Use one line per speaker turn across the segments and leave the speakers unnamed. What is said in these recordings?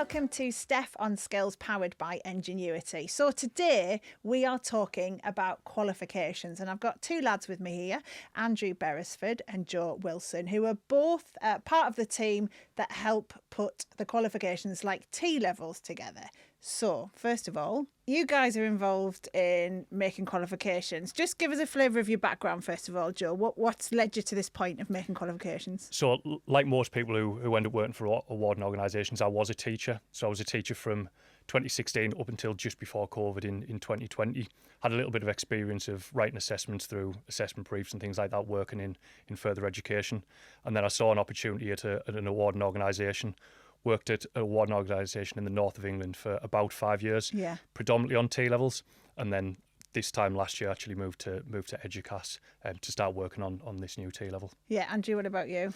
welcome to Steph on Skills powered by Enginuity. So today we are talking about qualifications, and I've got two lads with me here, Andrew Beresford and Joe Wilson, who are both part of the team that help put the qualifications like T-levels together. So, first of all, you guys are involved in making qualifications. Just give us a flavour of your background, first of all, Joe. What's led you to this point of making qualifications?
So, like most people who end up working for awarding organisations, I was a teacher. So I was a teacher from 2016 up until just before COVID in 2020. Had a little bit of experience of writing assessments through assessment briefs and things like that, working in further education. And then I saw an opportunity at an awarding organisation. Worked at an awarding organisation in the north of England for about 5 years, predominantly on T-levels, and then this time last year actually moved to Educas to start working on this new T-level.
Yeah, Andrew, what about you?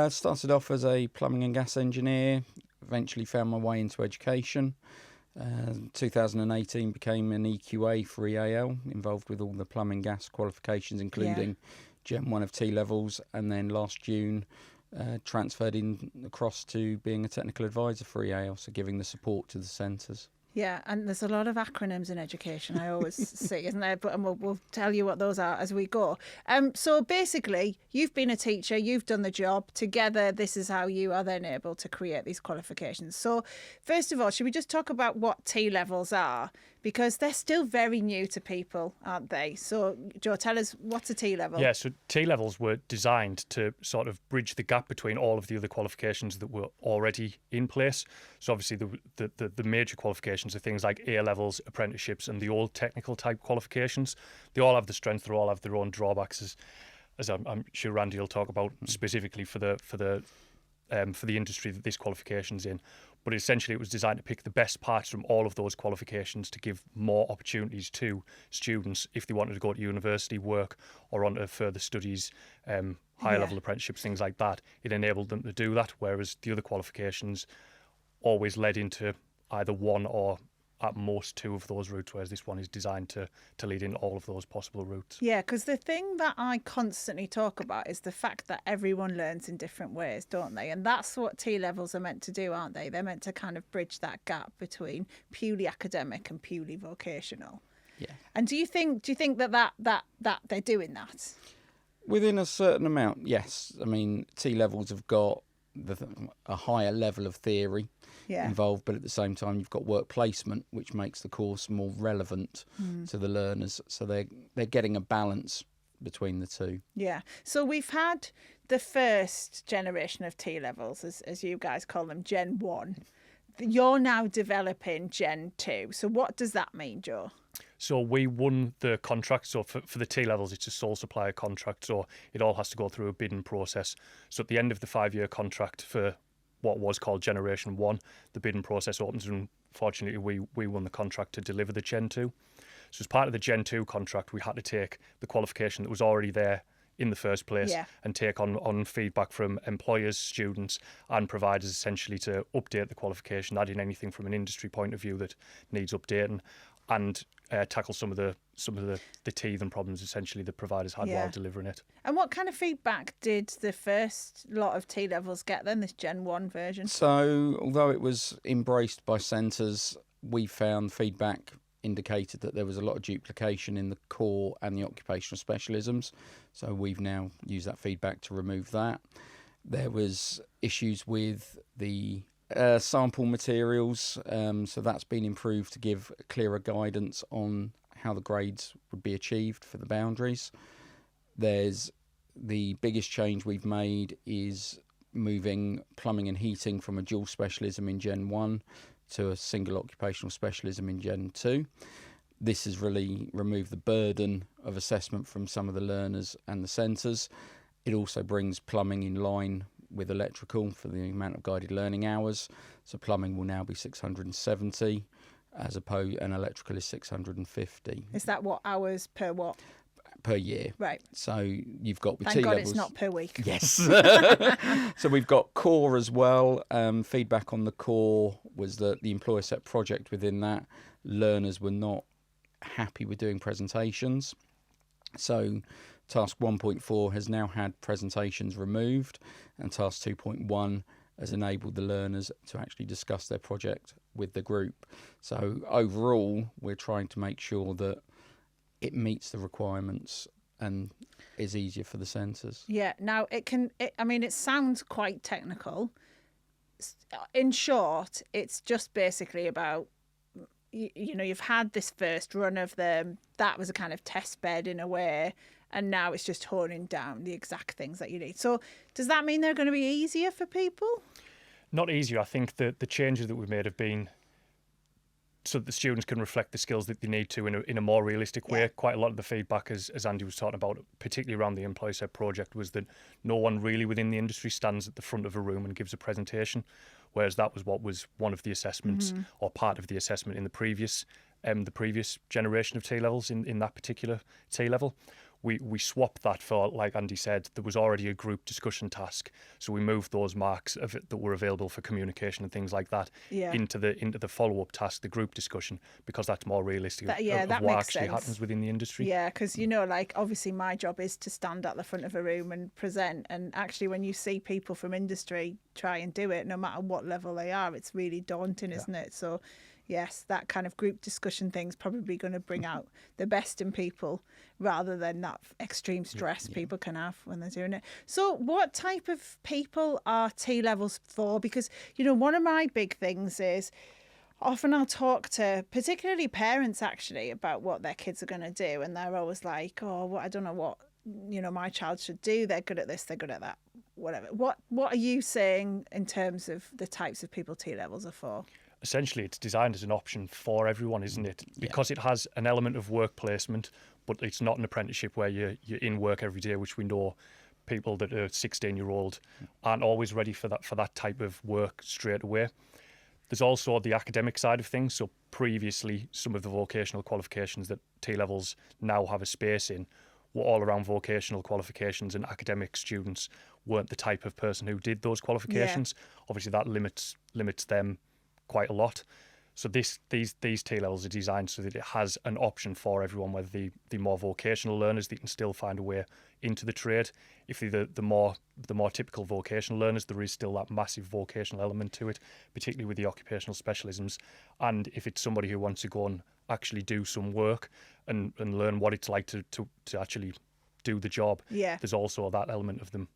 Started off as a plumbing and gas engineer, eventually found my way into education. 2018 became an EQA for EAL, involved with all the plumbing gas qualifications, including Gen 1 of T-levels, and then last June transferred across to being a technical advisor for EAL, so giving the support to the centres.
Yeah, and there's a lot of acronyms in education, I always see, isn't there? But we'll tell you what those are as we go. So basically, you've been a teacher, you've done the job. Together, this is how you are then able to create these qualifications. So first of all, should we just talk about what T-levels are? Because they're still very new to people, aren't they? So, Joe, tell us, what's a T-level?
Yeah, so T-levels were designed to sort of bridge the gap between all of the other qualifications that were already in place. So obviously the major qualifications are things like A-levels, apprenticeships, and the old technical type qualifications. They all have the strengths, they all have their own drawbacks, as I'm sure Randy will talk about specifically for the industry that this qualification's in. But essentially it was designed to pick the best parts from all of those qualifications to give more opportunities to students if they wanted to go to university, work, or on to further studies, higher level apprenticeships, things like that. It enabled them to do that, whereas the other qualifications always led into either one or at most two of those routes, whereas this one is designed to lead in all of those possible routes.
Yeah, because the thing that I constantly talk about is the fact that everyone learns in different ways, don't they? And that's what T-levels are meant to do, aren't they? They're meant to kind of bridge that gap between purely academic and purely vocational.
Yeah.
And do you think that they're doing that?
Within a certain amount, yes. I mean, T-levels have got a higher level of theory involved, but at the same time you've got work placement, which makes the course more relevant to the learners. So they're getting a balance between the two. Yeah.
So we've had the first generation of T-levels, as you guys call them, Gen 1. You're now developing Gen 2. So what does that mean, Joe?
So we won the contract. So for the T-levels, it's a sole supplier contract. So it all has to go through a bidding process. So at the end of the 5-year contract for what was called Generation 1, the bidding process opens, and fortunately we won the contract to deliver the Gen 2. So as part of the Gen 2 contract, we had to take the qualification that was already there in the first place and take on feedback from employers, students and providers, essentially to update the qualification, add in anything from an industry point of view that needs updating, and tackle some of the teeth and problems essentially the providers had while delivering it.
And what kind of feedback did the first lot of T-levels get then, this Gen 1 version?
So although it was embraced by centres, we found feedback indicated that there was a lot of duplication in the core and the occupational specialisms. So we've now used that feedback to remove that. There was issues with the sample materials, so that's been improved to give clearer guidance on how the grades would be achieved for the boundaries. There's the biggest change we've made is moving plumbing and heating from a dual specialism in Gen 1 to a single occupational specialism in Gen 2. This has really removed the burden of assessment from some of the learners and the centres. It also brings plumbing in line with electrical for the amount of guided learning hours. So plumbing will now be 670 as opposed, and electrical is 650.
Is that what hours per what?
Per year.
Right.
So you've got with
Thank God
T-levels.
it's not per week.
Yes. So we've got core as well. Feedback on the core was that the employer set project within that, learners were not happy with doing presentations. So task 1.4 has now had presentations removed, and task 2.1 has enabled the learners to actually discuss their project with the group. So overall, we're trying to make sure that it meets the requirements and is easier for the centres.
Yeah. Now it sounds quite technical. In short, it's just basically about, you've had this first run of them. That was a kind of test bed in a way. And now it's just honing down the exact things that you need. So does that mean they're going to be easier for people?
Not easier. I think that the changes that we've made have been so that the students can reflect the skills that they need to in a more realistic way. Quite a lot of the feedback, as Andy was talking about, particularly around the Employer Set project, was that no one really within the industry stands at the front of a room and gives a presentation, whereas that was what was one of the assessments or part of the assessment in the previous generation of T-levels in that particular T-level. We swapped that for, like Andy said, there was already a group discussion task, so we moved those marks of it that were available for communication and things like that into the follow-up task, the group discussion, because that's more realistic of
that
what
makes
actually
sense.
happens within the industry.
Yeah, because obviously my job is to stand at the front of a room and present, and actually when you see people from industry try and do it, no matter what level they are, it's really daunting, isn't it? So yes, that kind of group discussion thing's probably going to bring out the best in people rather than that extreme stress people can have when they're doing it. So what type of people are T-levels for? Because, one of my big things is often I'll talk to particularly parents actually about what their kids are going to do, and they're always like, oh, well, I don't know what my child should do. They're good at this, they're good at that, whatever. What are you saying in terms of the types of people T-levels are for?
Essentially, it's designed as an option for everyone, isn't it? Because it has an element of work placement, but it's not an apprenticeship where you're in work every day, which we know people that are 16-year-old aren't always ready for that type of work straight away. There's also the academic side of things. So previously, some of the vocational qualifications that T-levels now have a space in were all around vocational qualifications, and academic students weren't the type of person who did those qualifications. Obviously, that limits them quite a lot. So these T-levels are designed so that it has an option for everyone, whether the more vocational learners that can still find a way into the trade. If they're the more typical vocational learners, there is still that massive vocational element to it, particularly with the occupational specialisms. And if it's somebody who wants to go and actually do some work and learn what it's like to actually do the job, there's also that element of them.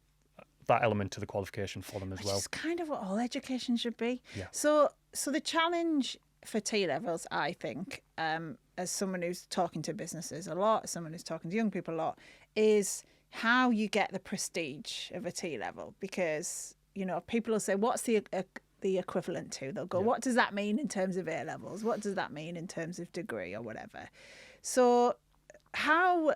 That element to the qualification for them as well.
It's kind of what all education should be.
Yeah.
So the challenge for T-levels, I think, as someone who's talking to businesses a lot, as someone who's talking to young people a lot, is how you get the prestige of a T-level. Because, people will say, what's the equivalent to? They'll go, what does that mean in terms of A-levels? What does that mean in terms of degree or whatever? So how,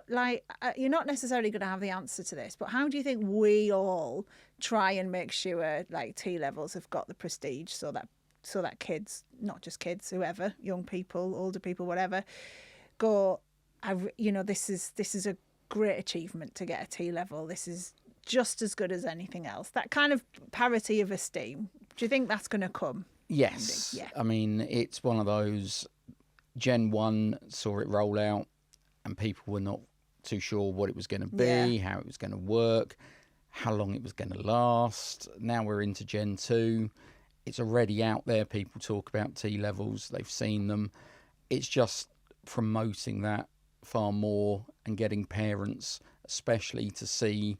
you're not necessarily going to have the answer to this, but how do you think we all try and make sure T-levels have got the prestige so that kids, not just kids, whoever, young people, older people, whatever, go, this is a great achievement to get a T-level. This is just as good as anything else. That kind of parity of esteem. Do you think that's going to come?
Yes.
Yeah.
I mean, it's one of those, Gen 1 saw it roll out and people were not too sure what it was going to be, how it was going to work, how long it was going to last. Now we're into Gen 2. It's already out there. People talk about T-levels. They've seen them. It's just promoting that far more and getting parents especially to see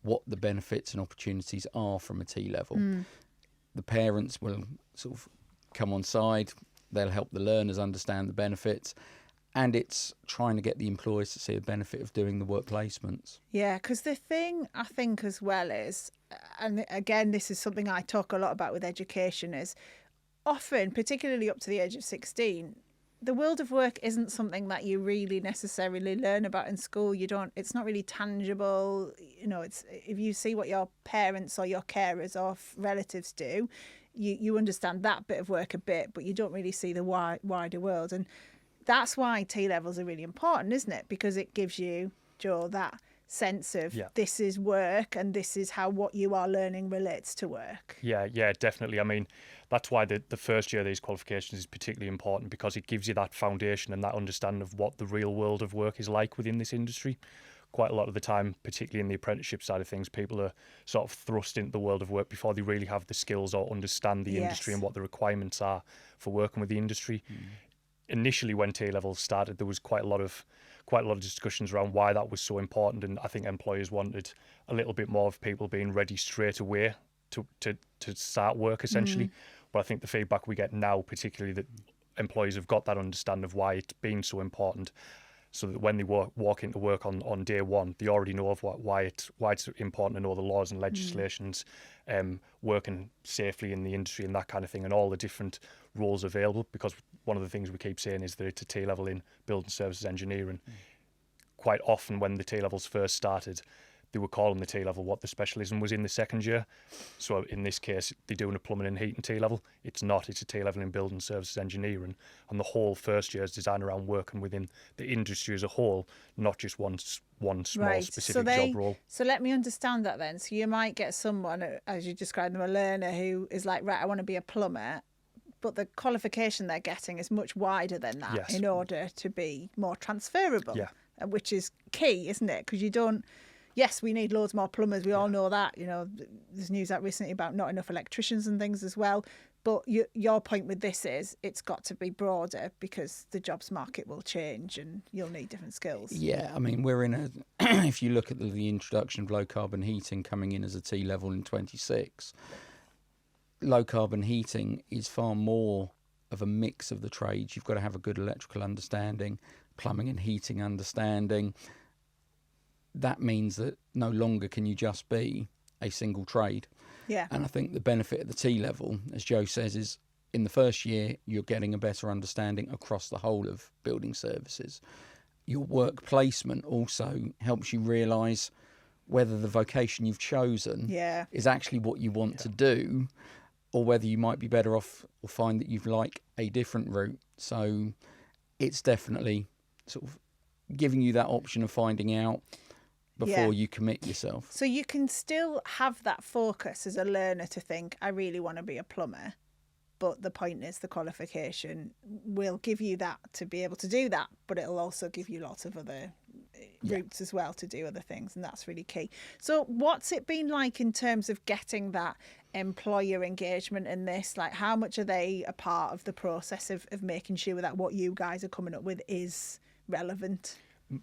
what the benefits and opportunities are from a T-level. The parents will sort of come on side. They'll help the learners understand the benefits. And it's trying to get the employers to see the benefit of doing the work placements.
Yeah, because the thing I think as well is, and again, this is something I talk a lot about with education, is often, particularly up to the age of 16, the world of work isn't something that you really necessarily learn about in school. It's not really tangible. It's, if you see what your parents or your carers or relatives do, you understand that bit of work a bit, but you don't really see the wider world. And that's why T-levels are really important, isn't it? Because it gives you, Joe, that sense of this is work and this is how what you are learning relates to work.
Yeah, definitely. I mean, that's why the first year of these qualifications is particularly important, because it gives you that foundation and that understanding of what the real world of work is like within this industry. quite a lot of the time, particularly in the apprenticeship side of things, people are sort of thrust into the world of work before they really have the skills or understand the industry and what the requirements are for working with the industry. Initially, when T-levels started, there was quite a lot of discussions around why that was so important, and I think employers wanted a little bit more of people being ready straight away to start work, essentially. But I think the feedback we get now, particularly, that employers have got that understanding of why it's been so important, so that when they walk into work on day one, they already know of why it's important to know the laws and legislations, working safely in the industry and that kind of thing, and all the different roles available. Because one of the things we keep saying is that it's a T-level in building services engineering. Quite often, when the T-levels first started, they were calling the T-level what the specialism was in the second year. So in this case, they're doing a plumbing and heating T-level. It's not. It's a T-level in building services engineering. And the whole first year is designed around working within the industry as a whole, not just one small specific job role.
So let me understand that then. So you might get someone, as you described them, a learner who is like, right, I want to be a plumber, but the qualification they're getting is much wider than that in order to be more transferable, which is key, isn't it? Because you don't... Yes, we need loads more plumbers. We all know that. You know, there's news out recently about not enough electricians and things as well. But your point with this is it's got to be broader because the jobs market will change and you'll need different skills.
Yeah, I mean, we're in a... if you look at the introduction of low carbon heating coming in as a T-level in 26, low carbon heating is far more of a mix of the trades. You've got to have a good electrical understanding, plumbing and heating understanding. That means that no longer can you just be a single trade.
Yeah.
And I think the benefit of the T-level, as Joe says, is in the first year, you're getting a better understanding across the whole of building services. Your work placement also helps you realise whether the vocation you've chosen is actually what you want to do, or whether you might be better off or find that you'd like a different route. So it's definitely sort of giving you that option of finding out before you commit yourself.
So you can still have that focus as a learner to think, I really want to be a plumber. But the point is the qualification will give you that to be able to do that, but it'll also give you lots of other routes as well to do other things, and that's really key. So what's it been like in terms of getting that employer engagement in this? Like, how much are they a part of the process of making sure that what you guys are coming up with is relevant?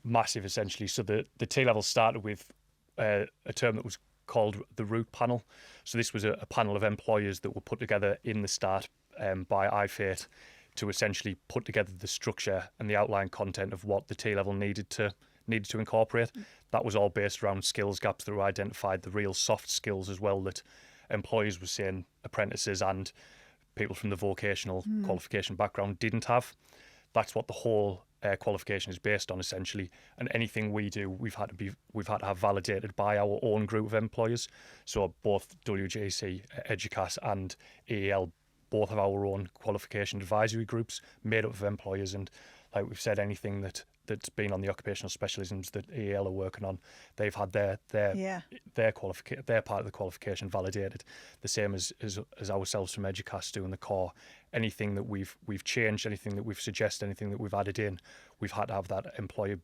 Massive, essentially. So the T-level started with a term that was called the route panel. So this was a panel of employers that were put together in the start by IFATE to essentially put together the structure and the outline content of what the T-level needed to incorporate. That was all based around skills gaps that were identified, the real soft skills as well that employers were saying apprentices and people from the vocational qualification background didn't have. That's what the whole qualification is based on, essentially. And anything we do, we've had to have validated by our own group of employers. So both WJC, Educas, and AEL both have our own qualification advisory groups made up of employers. And like we've said, anything that's been on the occupational specialisms that AEL are working on, they've had their part of the qualification validated, the same as ourselves from Educas doing the core. Anything that we've changed, anything that we've suggested, anything that we've added in, we've had to have that employer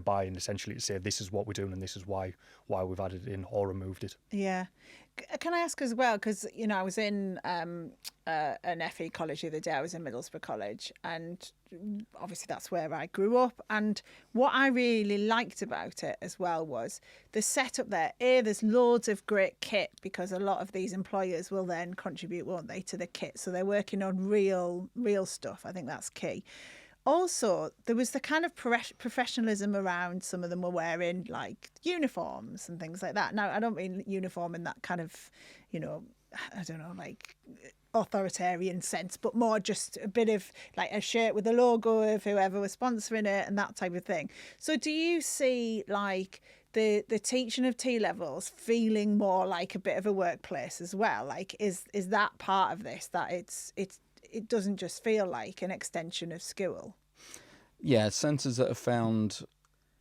buy-in, essentially, to say this is what we're doing and this is why we've added it in or removed it.
Yeah. Can I ask as well, because I was in an FE college the other day. I was in Middlesbrough College, and obviously that's where I grew up. And what I really liked about it as well was the setup there. There's loads of great kit, because a lot of these employers will then contribute, won't they, to the kit. So they're working on real stuff. I think that's key. Also, there was the kind of professionalism around. Some of them were wearing like uniforms and things like that. Now, I don't mean uniform in that kind of, I don't know, like authoritarian sense, but more just a bit of like a shirt with the logo of whoever was sponsoring it and that type of thing. So do you see like the teaching of T-levels feeling more like a bit of a workplace as well? Like, is that part of this, that it doesn't just feel like an extension of school?
Yeah, centres that have found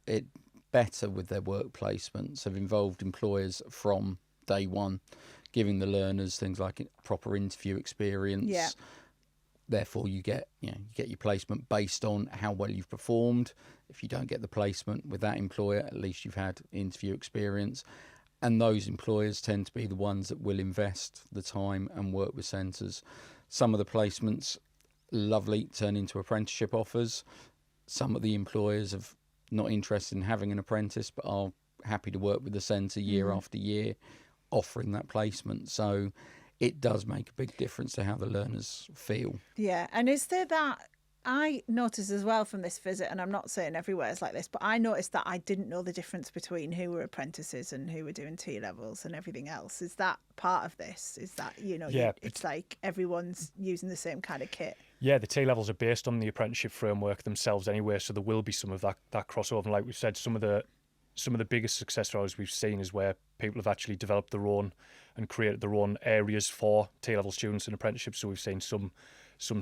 it better with their work placements have involved employers from day one, giving the learners things like proper interview experience. Yeah. Therefore, you get your placement based on how well you've performed. If you don't get the placement with that employer, at least you've had interview experience. And those employers tend to be the ones that will invest the time and work with centres. Some of the placements, lovely, turn into apprenticeship offers. Some of the employers are not interested in having an apprentice, but are happy to work with the centre year after year, offering that placement. So it does make a big difference to how the learners feel.
Yeah. And is there that, I noticed as well from this visit, and I'm not saying everywhere it's like this, but I noticed that I didn't know the difference between who were apprentices and who were doing T-levels and everything else. Is that part of this? Is that, it's like everyone's using the same kind of kit?
Yeah, the T-levels are based on the apprenticeship framework themselves anyway, so there will be some of that crossover. And like we've said, some of the biggest success stories we've seen is where people have actually developed their own and created their own areas for T-level students and apprenticeships. So we've seen some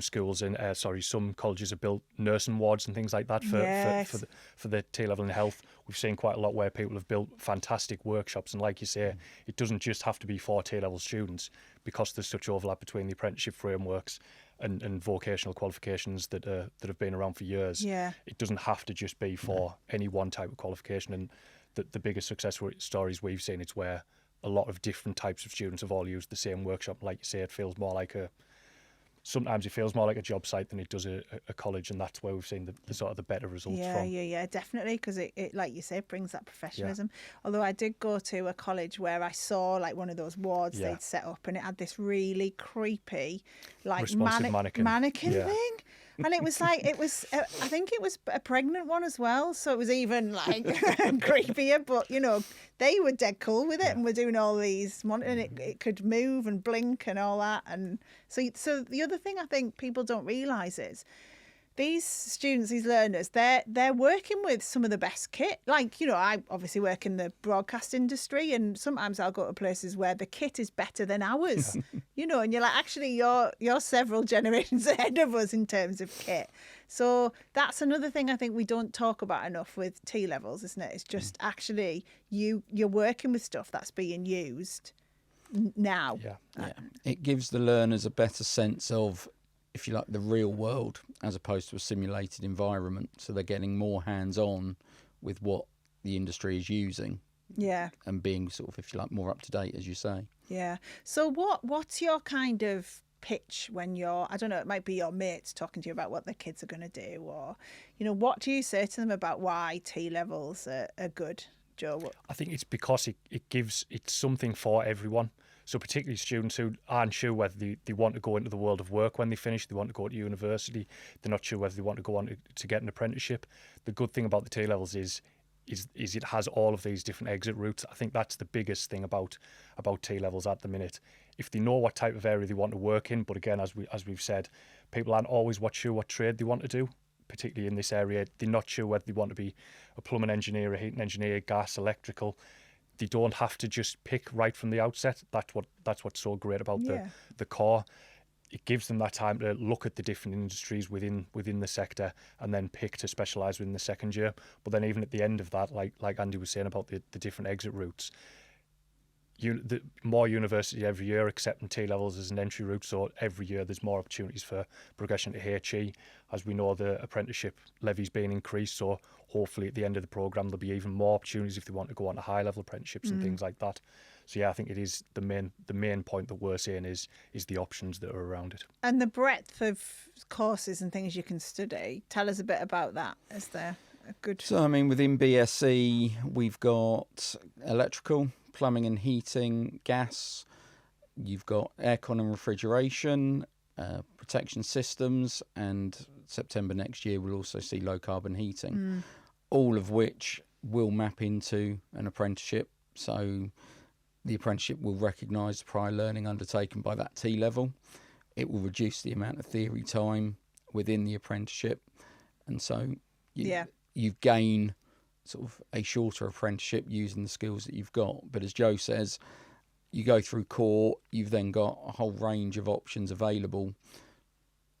schools in some colleges have built nursing wards and things like that for the T-level in health. We've seen quite a lot where people have built fantastic workshops, and like you say, it doesn't just have to be for T-level students, because there's such overlap between the apprenticeship frameworks and vocational qualifications that have been around for years.
Yeah.
It doesn't have to just be for any one type of qualification. And the biggest success stories we've seen, it's where a lot of different types of students have all used the same workshop. Like you say, sometimes it feels more like a job site than it does a college, and that's where we've seen the sort of the better results from.
Yeah, definitely, because it, like you say, brings that professionalism. Although I did go to a college where I saw like one of those wards they'd set up, and it had this really creepy like
responsive mannequin
thing. And it was like, I think it was a pregnant one as well. So it was even like creepier, but they were dead cool with it and were doing all these, and it could move and blink and all that. And so the other thing I think people don't realise is these students, these learners, they're working with some of the best kit. Like, I obviously work in the broadcast industry, and sometimes I'll go to places where the kit is better than ours, and you're like, actually, you're several generations ahead of us in terms of kit. So that's another thing I think we don't talk about enough with T-levels, isn't it? It's just actually you're working with stuff that's being used now.
Yeah. It gives the learners a better sense of, if you like, the real world as opposed to a simulated environment. So they're getting more hands-on with what the industry is using.
Yeah.
And being sort of, if you like, more up to date, as you say.
Yeah. So what's your kind of pitch when you're, I don't know, it might be your mates talking to you about what their kids are going to do, or, what do you say to them about why T-levels are good, Joe?
I think it's because it's something for everyone. So particularly students who aren't sure whether they want to go into the world of work when they finish, they want to go to university, they're not sure whether they want to go on to get an apprenticeship. The good thing about the T-levels is it has all of these different exit routes. I think that's the biggest thing about T-levels at the minute. If they know what type of area they want to work in, but again, as we've said, people aren't always sure what trade they want to do, particularly in this area. They're not sure whether they want to be a plumbing engineer, a heating engineer, gas, electrical. They don't have to just pick right from the outset. That's what's so great about the core. It gives them that time to look at the different industries within the sector and then pick to specialise within the second year. But then even at the end of that, like Andy was saying about the different exit routes, the more university every year accepting T-levels as an entry route, so every year there's more opportunities for progression to HE. As we know, the apprenticeship levy's being increased, so hopefully at the end of the programme there'll be even more opportunities if they want to go on to high-level apprenticeships and things like that. So yeah, I think it is the main point that we're saying is the options that are around it.
And the breadth of courses and things you can study. Tell us a bit about that. Is there a good...
So, I mean, within BSc, we've got electrical, plumbing and heating, gas. You've got aircon and refrigeration, protection systems, and September next year we'll also see low carbon heating, all of which will map into an apprenticeship. So the apprenticeship will recognise the prior learning undertaken by that T-level. It will reduce the amount of theory time within the apprenticeship, and so you gain sort of a shorter apprenticeship using the skills that you've got. But as Joe says, you go through core, you've then got a whole range of options available,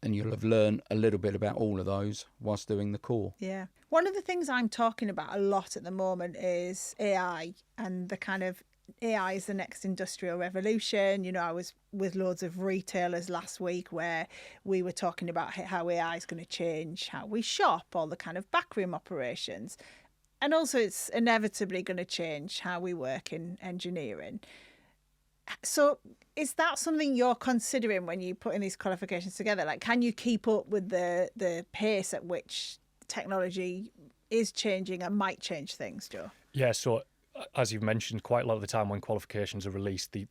and you'll have learned a little bit about all of those whilst doing the core.
Yeah. One of the things I'm talking about a lot at the moment is AI and the kind of AI is the next industrial revolution. You know, I was with loads of retailers last week where we were talking about how AI is going to change how we shop, all the kind of backroom operations. And also it's inevitably going to change how we work in engineering. So is that something you're considering when you put in these qualifications together? Like, can you keep up with the pace at which technology is changing and might change things, Joe?
Yeah, so as you've mentioned, quite a lot of the time when qualifications are released, they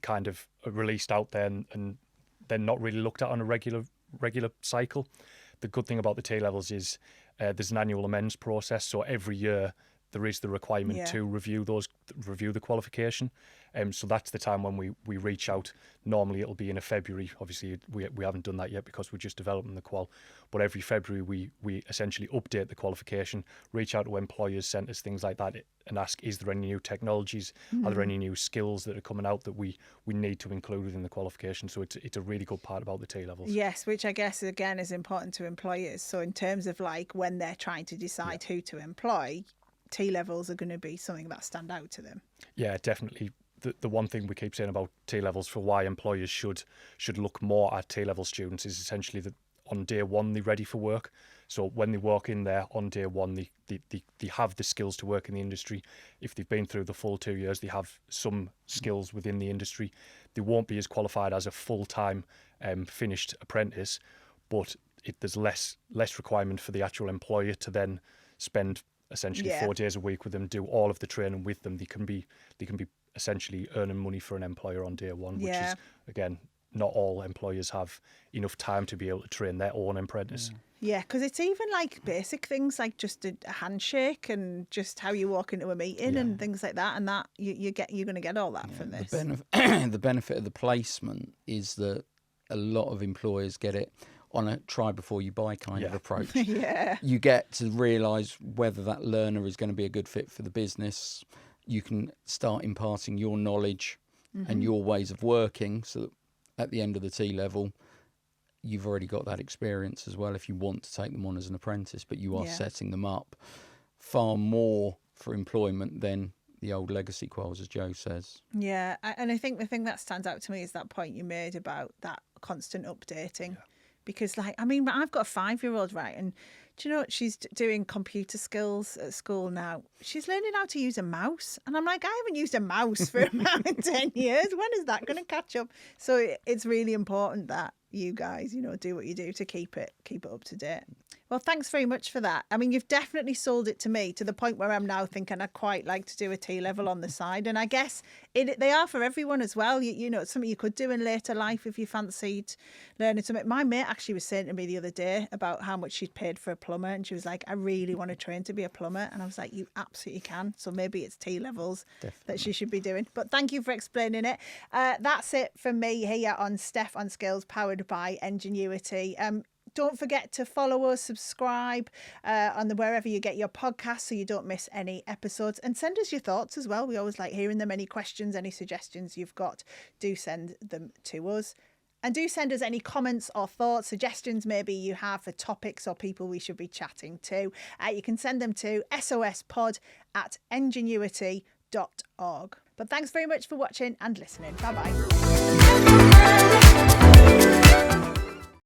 kind of are released out there and they're not really looked at on a regular cycle. The good thing about the T-levels is there's an annual amends process, so every year there is the requirement to review the qualification. So that's the time when we reach out. Normally it'll be in a February. Obviously we haven't done that yet because we're just developing the qual. But every February we essentially update the qualification, reach out to employers, centres, things like that, and ask, is there any new technologies? Are there any new skills that are coming out that we need to include within the qualification? So it's a really good part about the T-levels.
Yes, which I guess again is important to employers. So in terms of like when they're trying to decide who to employ, T-levels are going to be something that stand out to them.
Yeah, definitely. The one thing we keep saying about T-levels for why employers should look more at T-level students is essentially that on day one they're ready for work. So when they walk in there on day one, they have the skills to work in the industry. If they've been through the full 2 years, they have some skills within the industry. They won't be as qualified as a full-time finished apprentice, but there's less requirement for the actual employer to then spend essentially 4 days a week with them, do all of the training with them. They can be essentially earning money for an employer on day one, which is, again, not all employers have enough time to be able to train their own apprentice.
Yeah, because it's even like basic things like just a handshake and just how you walk into a meeting and things like that, and that you're going to get all that from this.
The benefit of the placement is that a lot of employers get it on a try before you buy kind of approach. You get to realise whether that learner is going to be a good fit for the business. You can start imparting your knowledge and your ways of working, so that at the end of the T-level, you've already got that experience as well if you want to take them on as an apprentice, but you are setting them up far more for employment than the old legacy quals, as Joe says.
Yeah, and I think the thing that stands out to me is that point you made about that constant updating. Yeah. Because, like, I mean, I've got a 5-year-old, right? And do you know what? She's doing computer skills at school now. She's learning how to use a mouse. And I'm like, I haven't used a mouse for about 10 years. When is that going to catch up? So it's really important that you guys, you know, do what you do to keep it up to date. Well, thanks very much for that. I mean, you've definitely sold it to me to the point where I'm now thinking I'd quite like to do a T-level on the side. And I guess they are for everyone as well. You know, it's something you could do in later life if you fancied learning something. My mate actually was saying to me the other day about how much she'd paid for a plumber. And she was like, I really want to train to be a plumber. And I was like, you absolutely can. So maybe it's T-levels that she should be doing. But thank you for explaining it. That's it for me here on Steph on Skills, powered by Enginuity. Don't forget to follow us, subscribe on wherever you get your podcasts so you don't miss any episodes, and send us your thoughts as well. We always like hearing them. Any questions, any suggestions you've got, do send them to us. And do send us any comments or thoughts, suggestions maybe you have for topics or people we should be chatting to. You can send them to sospod@enginuity.org. But thanks very much for watching and listening. Bye-bye.